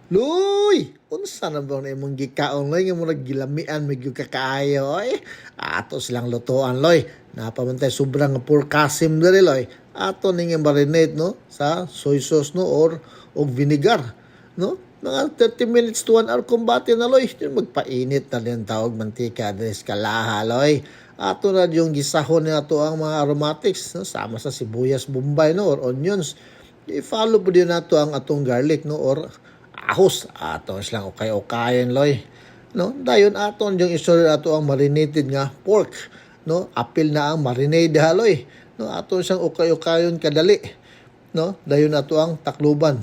Luy! Unsa na ba na imong gikaon, Loy? Nga mo naggilamian, medyo kakaayo, oy. Ato silang lutuan, Loy. Napamantay sobrang purkasim dali, Loy. Ato ning marinate, no? Sa soy sauce, no? Or vinegar, no? Mga 30 minutes to 1 hour kumbate na, Loy. Yung magpainit na din tawag mantika, des kalaha, Loy. Ato na yung gisahon na ato ang mga aromatics, no? Sama sa sibuyas, bombay, no? Or onions. I-follow po din nato ang atong garlic, no? Or ahos aton silang ukay-ukayan, Loy, no? Dayon aton yung isulod ato ang marinated nga pork, no? Apil na ang marinade ha, Loy, no? Aton siyang ukay-ukayon kadali, no? Dayon ato ang takluban.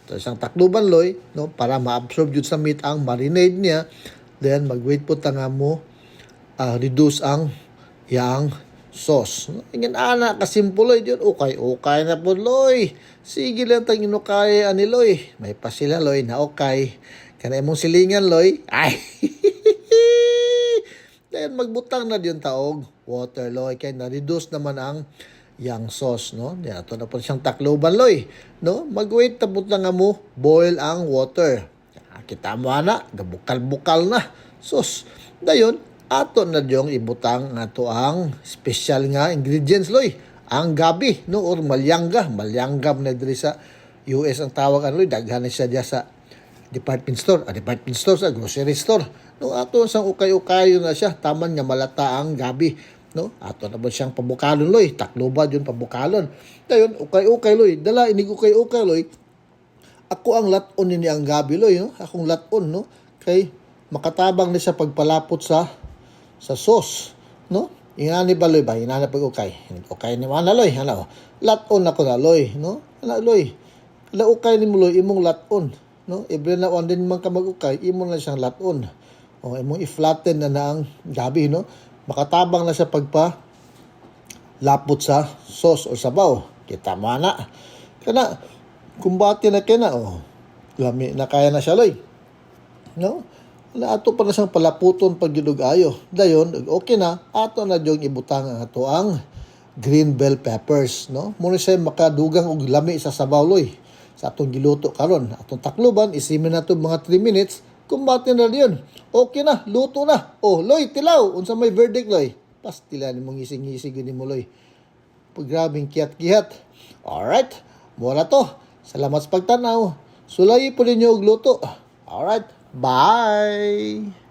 Ito isang takluban, Loy, no? Para ma-absorb jud sa meat ang marinade niya. Then mag-wait po ta nga mo reduce ang yang sauce. Ingin ana kasimple, Loy, yun ukay-ukay na po, Loy. Sige lang tang inukay ani, Loy. May pa sila, Loy, na okay. Kana imong silingan, Loy. Ay. Then magbutang na diyon taog water, Loy, kay na-reduce naman ang yang sauce, no? Di ato na po siyang takloban, Loy, no? Mag-wait ta nga mo boil ang water. Kita mo ana, gabukal-bukal na sauce. Dayon ato na diyong ibutang ato ang special nga ingredients, Loy. Ang gabi, no? Or malyangga. Malyangga na diri sa US ang tawag, Loy. Daghan na siya diya sa department store. Department store sa grocery store. No? Ato sang ukay-ukayo na siya. Taman nga malata ang gabi. No? Ato na ba siyang pabukalon, Loy. Takloba yun pabukalon. Dayon, ukay-ukay, Loy. Dala, inig ukay-ukay, Loy. Ako ang laton ni ang gabi, Loy. No? Akong laton, no? Kay makatabang na siya pagpalapot sa sauce, no? Ingani ba, Loy, ba? Ingani pag ukay. Okay ni mana, Loy. Ano? Laton ako na, Loy, no? Ano, Loy? Kala ukay ni mo, Loy, imong laton, no? Every na one din man ka mag-ukay, imong na siyang laton. O, imong i-flatten na ang gabi, no? Makatabang na siya pagpa lapot sa sauce o sabaw. Kita mo na. Kana, kumbati na kena, oh. Lami na kaya na siya, Loy. No? Na ato pa na siyang palaputon pag ayo. Dayon, okay na, ato na diyong ibutang ang ato ang green bell peppers, no? Muna siya makadugang og lami sa sabaw, Loy. Sa atong giluto karon, atong takluban, isimin na ito mga 3 minutes, kumbati na diyon. Okay na, luto na. Oh, Loy, tilaw. Unsa may verdict, Loy? Pastilan mong ngising-ngisig ni mo, Loy. Grabing kiyat-kiyat. Alright, mura to. Salamat sa pagtanaw. Sulayi po ninyo og luto. Alright, bye!